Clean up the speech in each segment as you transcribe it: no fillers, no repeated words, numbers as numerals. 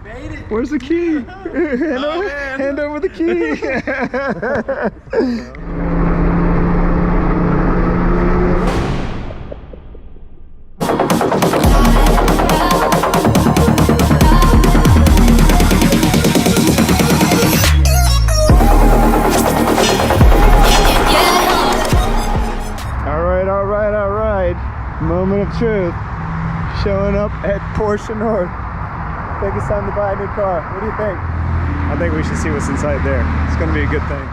Made it. Where's the key? Hand over the key. All right. Moment of truth. Showing up at Porsche North. I think it's time to buy a new car. What do you think? I think we should see what's inside there. It's going to be a good thing.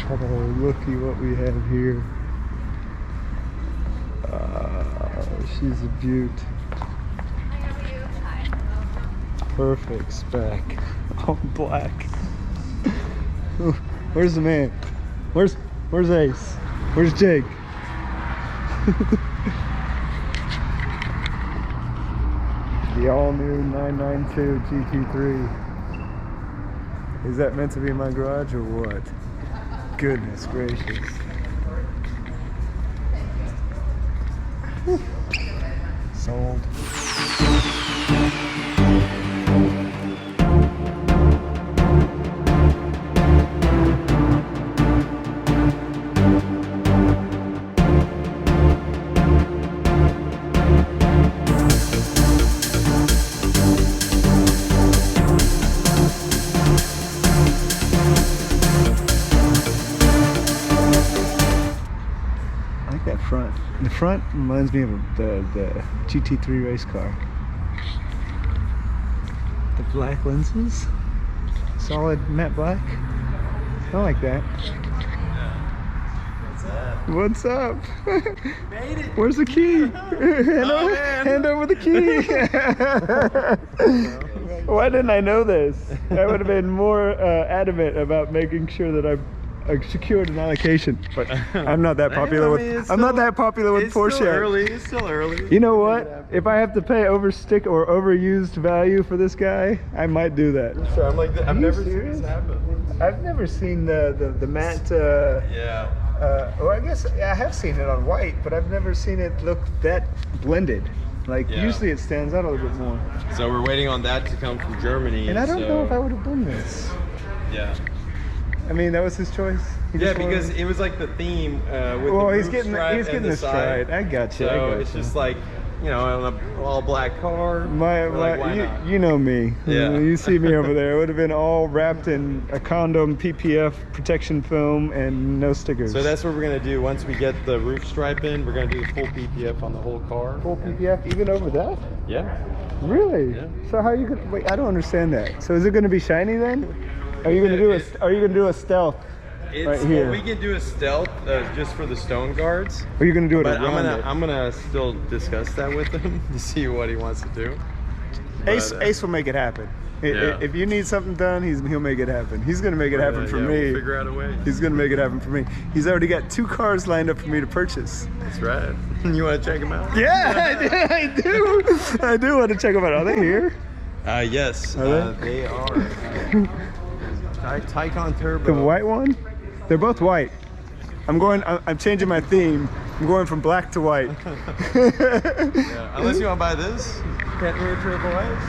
Oh, looky what we have here. She's a beaut. Perfect spec. All black. Where's the man? Where's Ace? Where's Jake? The all-new 992 GT3. Is that meant to be in my garage or what? Goodness gracious. Sold. The front reminds me of the GT3 race car. The black lenses, solid matte black. I like that. What's up? Made it. Where's the key? Hand over the key. Why didn't I know this? I would have been more adamant about making sure that I secured an allocation, but I'm not that popular with. I'm not that popular with Porsche. It's still early. You know what? If I have to pay overstick or overused value for this guy, I might do that. So I'm like, I've never seen serious? this happen. I've never seen the matte. Yeah. Well, I guess I have seen it on white, but I've never seen it look that blended. Like usually it stands out a little bit more. So we're waiting on that to come from Germany. And I don't know if I would have done this. Yeah. I mean, that was his choice. Yeah, because it was like the theme with well, the he's getting the stride. I got you. So it's just like, you know, an all black car. You know me. Yeah. You see me over there. It would have been all wrapped in a condom, PPF protection film, and no stickers. So that's what we're gonna do. Once we get the roof stripe in, we're gonna do the full PPF on the whole car. Full PPF, even over that? Yeah. Really? Yeah. So how you could wait? I don't understand that. So is it gonna be shiny then? Are you gonna do a stealth? Right here. Well, we can do a stealth just for the stone guards. Or are you gonna do it But around I'm gonna still discuss that with him to see what he wants to do. Ace will make it happen. Yeah. If you need something done, he'll make it happen. He's gonna make it happen for me. We'll figure out a way. He's gonna make it happen for me. He's already got 2 cars lined up for me to purchase. That's right. You want to check them out? Yeah, I do. I do want to check them out. Are they here? Yes. They are. Taycan Turbo. The white one? They're both white. I'm changing my theme. I'm going from black to white. Yeah. Unless you want to buy this. Can't rear turbo S.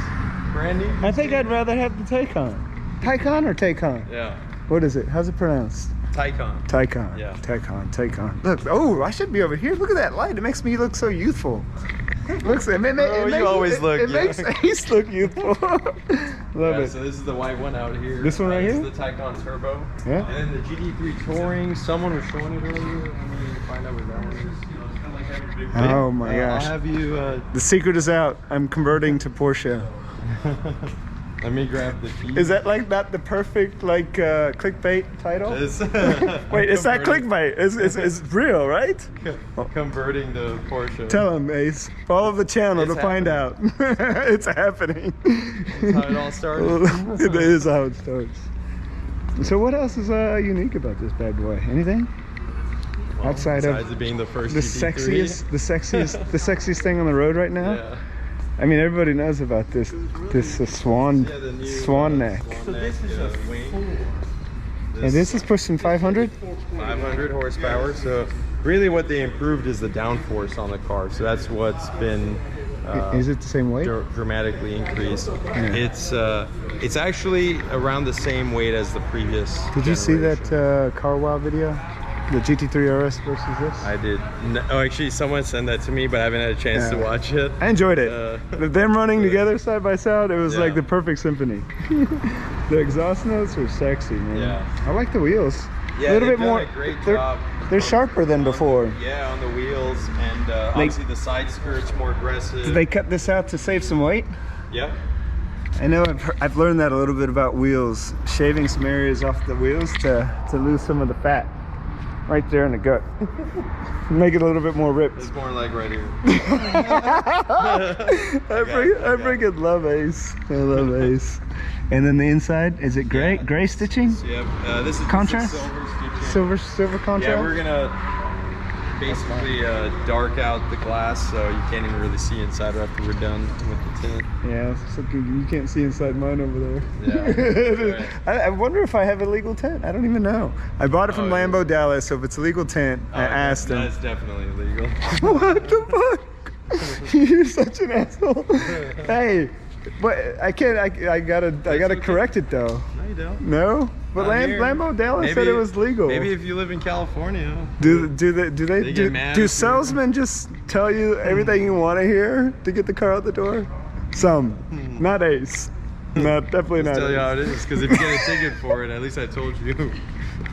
Brand new. I think I'd rather have the Taycan. Taycan or Taycan? Yeah. What is it? How's it pronounced? Taycan. Taycan. Yeah. Taycan. Look, oh, I should be over here. Look at that light. It makes me look so youthful. It makes Ace look youthful. Love it. So this is the white one out here. This one right here? This is the Taycan Turbo. Yeah. And then the GT3 Touring. Someone was showing it earlier. Let me find out what that one is. Oh my gosh. I'll have you. The secret is out. I'm converting to Porsche. Let me grab the key. Is that like not the perfect like clickbait title? Wait, it's not clickbait. It's real, right? Converting to Porsche. Tell him, Ace. Follow the channel to find out. It's happening. That's how it all started. It is how it starts. So what else is unique about this bad boy? Anything? Well, outside besides of it being the first the GT3. sexiest thing on the road right now. Yeah. I mean, everybody knows about this swan neck. So this is a wing. And this is pushing 500? 500 horsepower. So really what they improved is the downforce on the car. So that's what's been Is it the same weight? Dramatically increased. It's actually around the same weight as the previous. Did you see that generation. Car Wow video? The GT3 RS versus this? I did. No, oh, actually, someone sent that to me, but I haven't had a chance to watch it. I enjoyed it. Them running together side by side, it was like the perfect symphony. The exhaust notes are sexy, man. Yeah. I like the wheels. Yeah, a little bit done more. a great job. They're sharper than before. Yeah, on the wheels, and obviously the side skirt's more aggressive. Did they cut this out to save some weight? Yeah. I know I've learned that a little bit about wheels. Shaving some areas off the wheels to lose some of the fat. Right there in the gut. Make it a little bit more ripped. It's more like right here. I freaking love Ace. I love Ace. And then the inside, is it gray? Gray stitching? Yep. This is contrast? silver stitching. Silver contrast? Yeah, we're gonna basically dark out the glass so you can't even really see inside after we're done with the tint. Yeah, so you can't see inside mine over there. Yeah. Right. I wonder if I have a legal tent. I don't even know. I bought it from Lambo Dallas, so if it's a legal tent, I asked him. That's definitely illegal. What the fuck? You're such an asshole. Hey, but I can't. I gotta correct it though. No, you don't. No. But Lambo Dallas said it was legal. Maybe if you live in California. Do salesmen just tell you everything you want to hear to get the car out the door? Some, not Ace. No, definitely not. Tell you how it is, because if you get a ticket for it, at least I told you.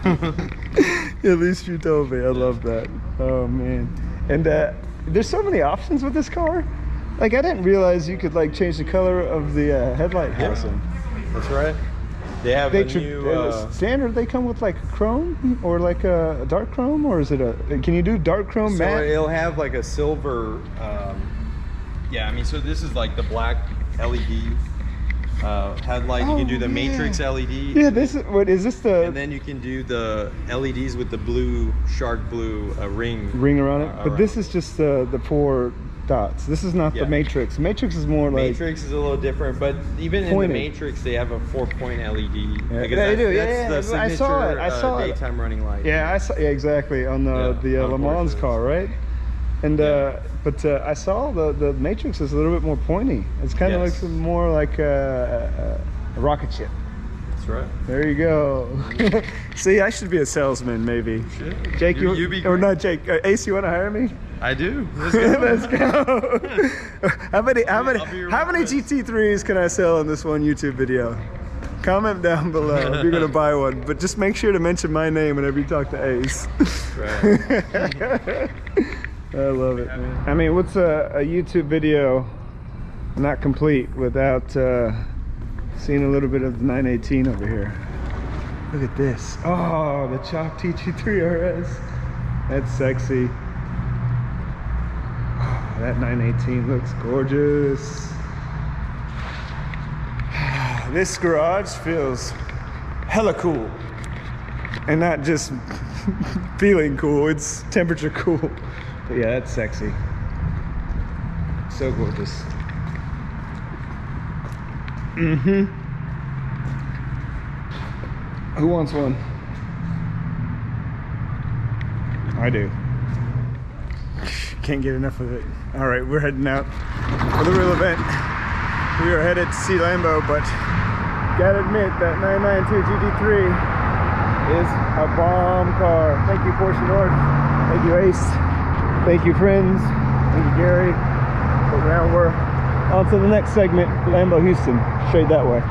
At least you told me. I love that. Oh man. And there's so many options with this car. Like I didn't realize you could like change the color of the headlight housing. That's right. They have a new standard. They come with like a chrome or like a dark chrome, or is it a? Can you do dark chrome matte? So it'll have like a silver. Yeah, I mean, so this is like the black LED headlight. You can do the matrix LED. Yeah, this is what is this the? And then you can do the LEDs with the blue shark blue ring around it. But this is just the 4 dots. This is not the matrix. Matrix is more like. Matrix is a little different, but even in the matrix, they have a 4-point LED. Yeah, they do. That's the I saw it. I saw it. Daytime running light. Yeah, I saw. Yeah, exactly on the Le Mans car, right? And but I saw the matrix is a little bit more pointy. It's kind of looks more like a rocket ship. That's right. There you go. See, I should be a salesman, maybe. Shit. Jake, you be or not Jake? Ace, you want to hire me? I do. Let's go. Let's go. How many GT3s can I sell in this one YouTube video? Comment down below if you're gonna buy one, but just make sure to mention my name whenever you talk to Ace. Right. I love it, man. I mean, what's a YouTube video not complete without seeing a little bit of the 918 over here? Look at this. Oh, the chopped GT3 RS. That's sexy. Oh, that 918 looks gorgeous. This garage feels hella cool. And not just feeling cool, it's temperature cool. But yeah, that's sexy. So gorgeous. Mm-hmm. Who wants one? I do. Can't get enough of it. All right, we're heading out for the real event. We are headed to see Lambo, but gotta admit that 992 GT3 is a bomb car. Thank you, Porsche North. Thank you, Ace. Thank you, friends. Thank you, Gary. But now we're on to the next segment, Lambo Houston. Straight that way.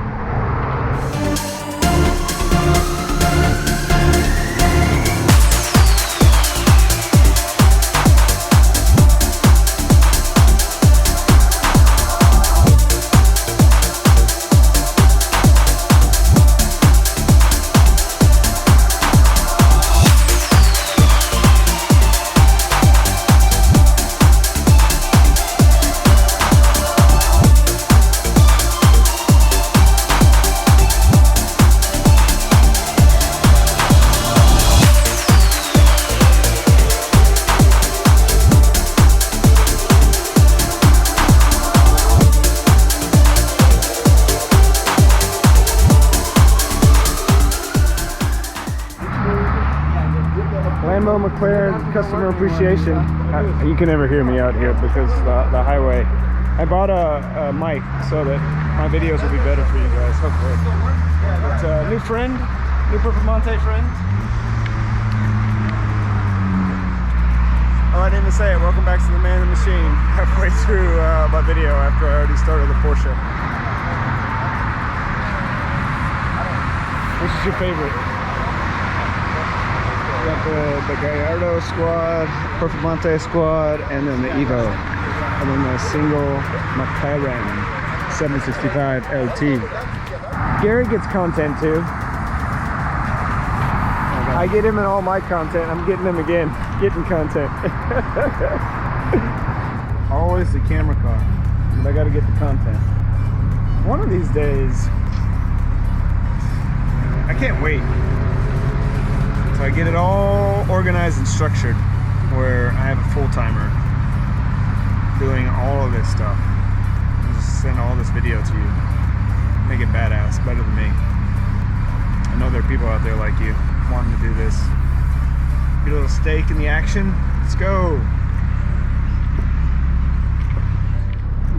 Lambo McLaren customer appreciation. You can never hear me out here because the highway I bought a mic so that my videos will be better for you guys, hopefully. But new friend, new Performante friend. Oh, I didn't even say it. Welcome back to the Man in the Machine. Halfway through my video after I already started the Porsche. Which is your favorite? We got the Gallardo squad, Performante squad, and then the Evo. And then the single McLaren 765 LT. Gary gets content too. I get him in all my content. I'm getting him again. Getting content. Always the camera car. But I gotta get the content. One of these days, I can't wait. So I get it all organized and structured where I have a full-timer doing all of this stuff. I'll just send all this video to you. Make it badass, better than me. I know there are people out there like you wanting to do this. Get a little stake in the action. Let's go.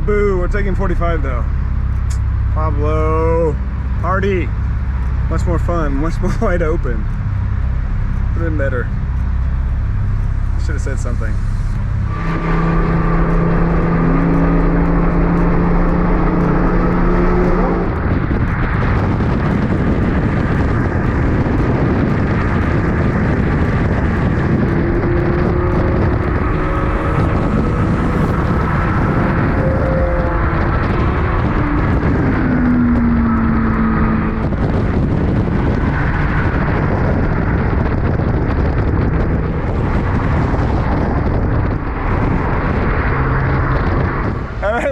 Boo, we're taking 45 though. Pablo, Hardy. Much more fun, much more wide open. Would have been better. Should have said something.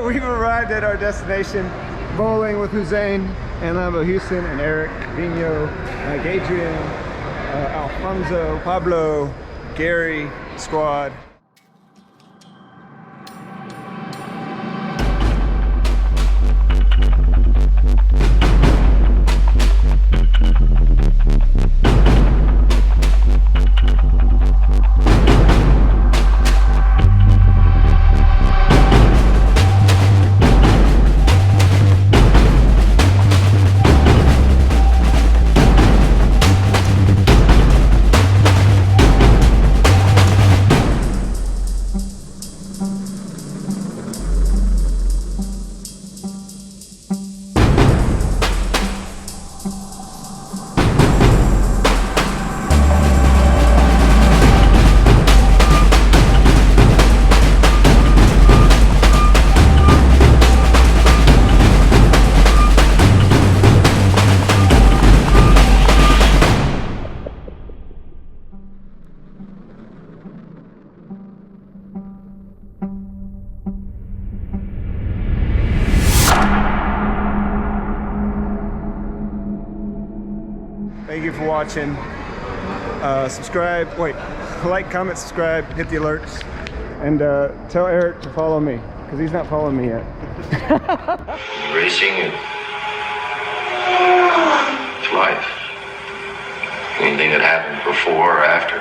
We've arrived at our destination, bowling with Hussein and Lambo Houston and Eric, Vino, Adrian, Alfonso, Pablo, Gary, squad. Thank you for watching. Subscribe, like, comment, subscribe, hit the alerts, and tell Eric to follow me, because he's not following me yet. Racing is life. Anything that happened before or after,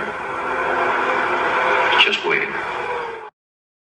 just waiting.